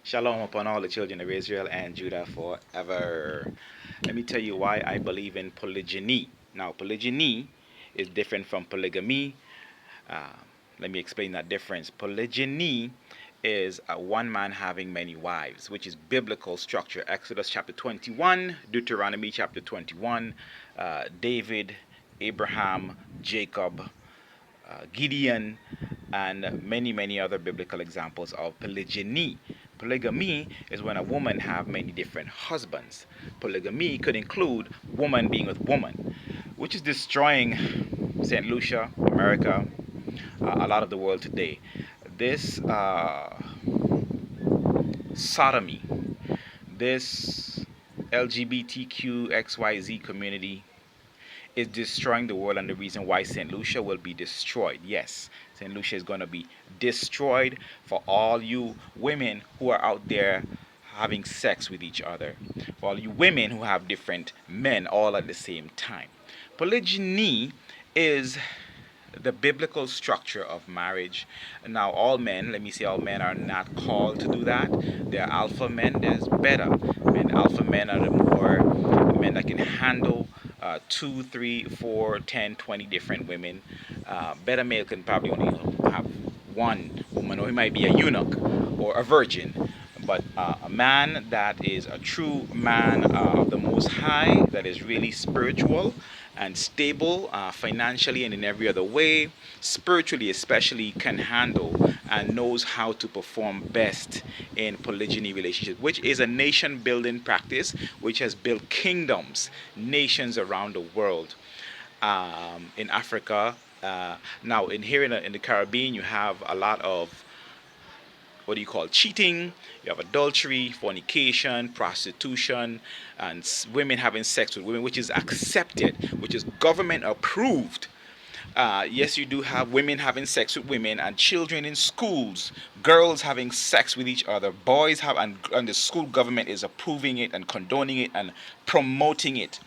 Shalom upon all the children of Israel and Judah forever. Let me tell you why I believe in polygyny. Now, polygyny is different from polygamy. Uh, Let me explain that difference. Polygyny is one man having many wives, which is biblical structure. Exodus chapter 21, Deuteronomy chapter 21, David, Abraham, Jacob, Gideon, and many other biblical examples of polygyny. Polygamy is when a woman have many different husbands. Polygamy could include woman being with woman, which is destroying St. Lucia, America, a lot of the world today. This sodomy, this LGBTQXYZ community is destroying the world, and the reason why St. Lucia will be destroyed. Yes, St. Lucia is going to be destroyed for all you women who are out there having sex with each other, for all you women who have different men all at the same time. Polygyny is the biblical structure of marriage. Now, all men, let me say, all men are not called to do that. There are alpha men, there's beta men. Alpha men are the more men that can handle 2, 3, 4, 10, 20 different women. Beta male can probably only have one woman, or he might be a eunuch or a virgin. But a man that is a true man of the Most High, that is really spiritual and stable financially and in every other way, spiritually especially, can handle and knows how to perform best in polygyny relationships, which is a nation building practice which has built kingdoms, nations around the world. In Africa, now in here in the Caribbean, you have a lot of what do you call cheating, you have adultery, fornication, prostitution, and women having sex with women, which is accepted, which is government approved. Yes, you do have women having sex with women, and children in schools, girls having sex with each other, boys have, and the school government is approving it and condoning it and promoting it.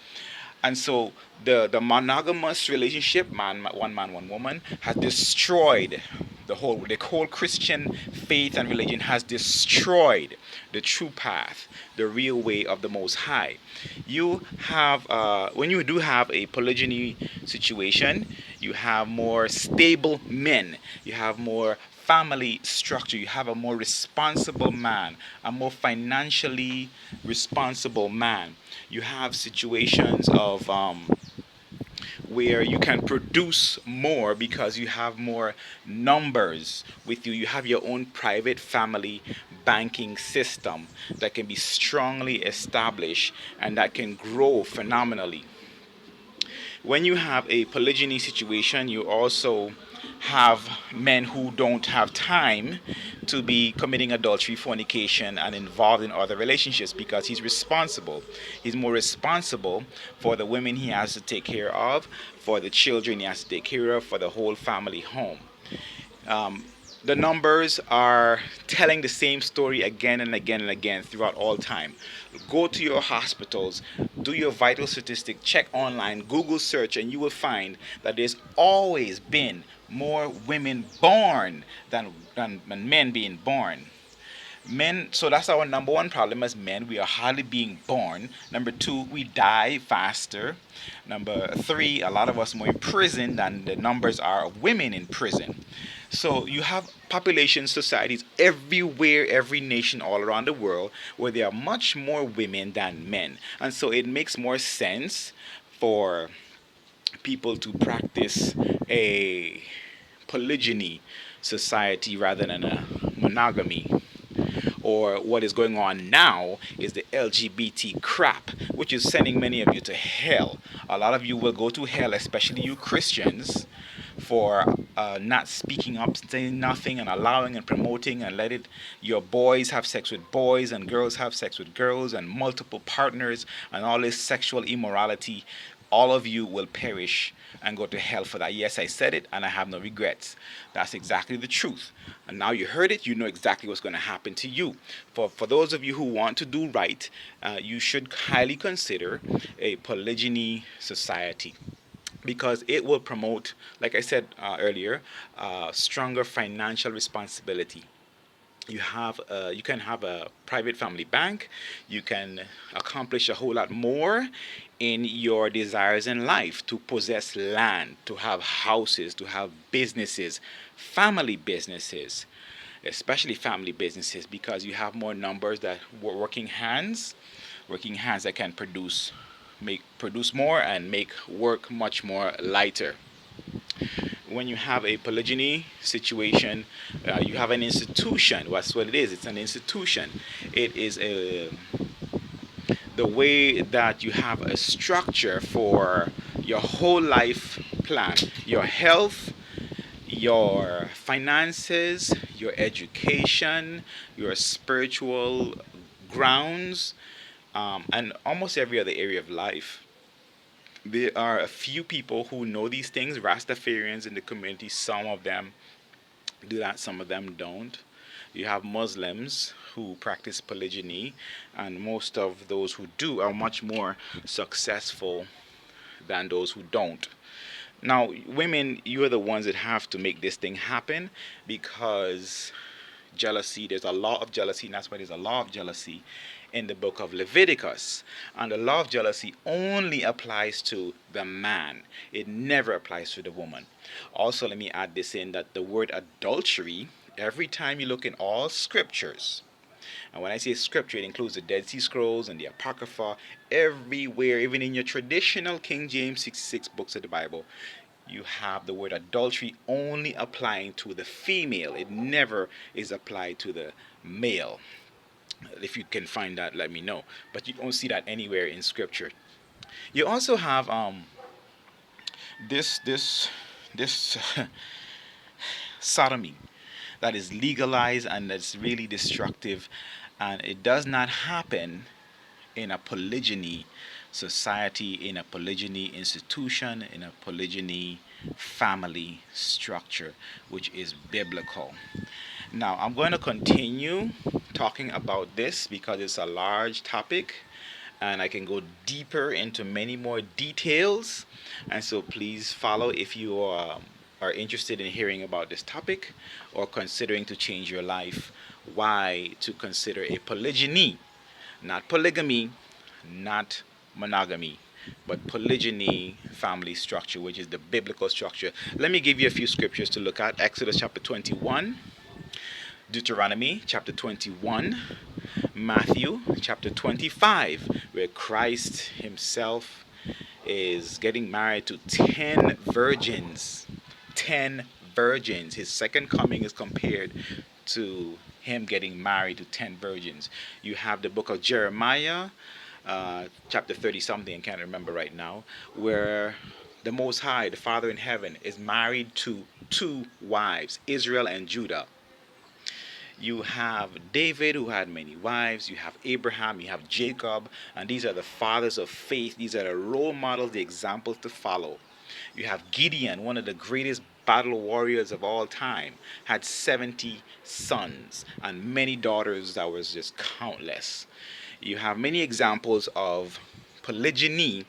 And so the monogamous relationship, man, one woman, has destroyed the whole Christian faith and religion, has destroyed the true path, the real way of the Most High. You have when you do have a polygyny situation, you have more stable men, you have more family structure, you have a more responsible man, a more financially responsible man. You have situations of where you can produce more because you have more numbers with you. You have your own private family banking system that can be strongly established and that can grow phenomenally. When you have a polygyny situation, you also have men who don't have time to be committing adultery, fornication, and involved in other relationships because he's responsible. He's more responsible for the women he has to take care of, for the children he has to take care of, for the whole family home. Um, the numbers are telling the same story again and again and again throughout all time. Go to your hospitals, do your vital statistic, check online, Google search, and you will find that there's always been more women born than men being born. Men, so that's our number one problem as men. We are hardly being born. Number two, we die faster. Number three, a lot of us more in prison than the numbers are of women in prison. So you have population societies everywhere, every nation all around the world, where there are much more women than men. And so it makes more sense for people to practice a polygyny society rather than a monogamy. Or what is going on now is the LGBT crap, which is sending many of you to hell. A lot of you will go to hell, especially you Christians, for not speaking up, saying nothing, and allowing and promoting and letting your boys have sex with boys and girls have sex with girls and multiple partners and all this sexual immorality. All of you will perish and go to hell for that. Yes, I said it, and I have no regrets. That's exactly the truth. And now you heard it, you know exactly what's going to happen to you. For those of you who want to do right, you should highly consider a polygyny society because it will promote, like I said earlier, stronger financial responsibility. You can have a private family bank. You can accomplish a whole lot more in your desires in life, to possess land, to have houses, to have businesses, family businesses, especially family businesses, because you have more numbers that working hands that can produce more and make work much more lighter. When you have a polygyny situation, you have an institution. That's what it is. It's an institution. It is the way that you have a structure for your whole life plan, your health, your finances, your education, your spiritual grounds, and almost every other area of life. There are a few people who know these things, Rastafarians in the community. Some of them do that, some of them don't. You have Muslims who practice polygyny, and most of those who do are much more successful than those who don't. Now, women, you're the ones that have to make this thing happen, because jealousy, there's a law of jealousy, and that's why there's a law of jealousy in the book of Leviticus. And the law of jealousy only applies to the man, it never applies to the woman. Also, let me add this in, that the word adultery, every time you look in all scriptures, and when I say scripture, it includes the Dead Sea Scrolls and the Apocrypha, everywhere, even in your traditional King James 66 books of the Bible, you have the word adultery only applying to the female. It never is applied to the male. If you can find that, let me know. But you don't see that anywhere in scripture. You also have this sodomy that is legalized and that's really destructive, and it does not happen in a polygyny society, in a polygyny institution, in a polygyny family structure, which is biblical. Now, I'm going to continue talking about this because it's a large topic and I can go deeper into many more details. And so please follow if you are interested in hearing about this topic or considering to change your life. Why to consider a polygyny, not polygamy, not monogamy, but polygyny family structure, which is the biblical structure. Let me give you a few scriptures to look at. Exodus chapter 21, Deuteronomy chapter 21, Matthew chapter 25, where Christ himself is getting married to 10 virgins. 10 virgins. His second coming is compared to him getting married to 10 virgins. You have the book of Jeremiah, chapter 30 something, I can't remember right now, where the Most High, the Father in heaven, is married to two wives, Israel and Judah. You have David, who had many wives. You have Abraham, you have Jacob, and these are the fathers of faith. These are the role models, the examples to follow. You have Gideon, one of the greatest battle warriors of all time, had 70 sons and many daughters that was just countless. You have many examples of polygyny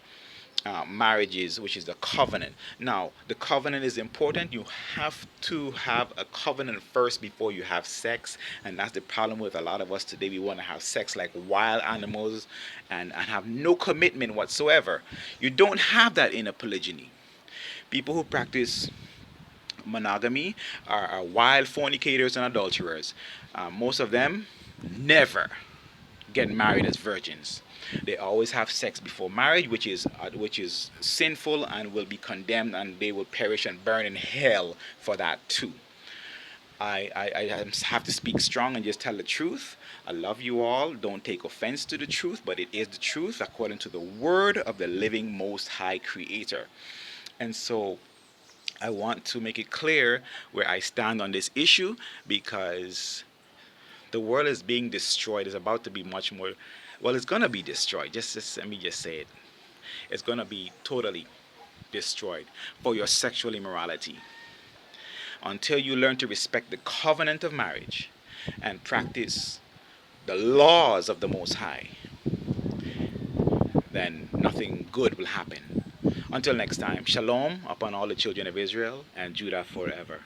marriages, which is the covenant. Now, the covenant is important. You have to have a covenant first before you have sex, and that's the problem with a lot of us today. We want to have sex like wild animals and have no commitment whatsoever. You don't have that in a polygyny. People who practice monogamy are wild fornicators and adulterers. Most of them never get married as virgins. They always have sex before marriage, which is sinful and will be condemned, and they will perish and burn in hell for that too. I have to speak strong and just tell the truth. I love you all. Don't take offense to the truth, but it is the truth according to the word of the living Most High Creator. And so I want to make it clear where I stand on this issue, because the world is being destroyed. It's about to be much more, well, it's going to be destroyed. Just let me just say it. It's going to be totally destroyed for your sexual immorality. Until you learn to respect the covenant of marriage and practice the laws of the Most High, then nothing good will happen. Until next time, shalom upon all the children of Israel and Judah forever.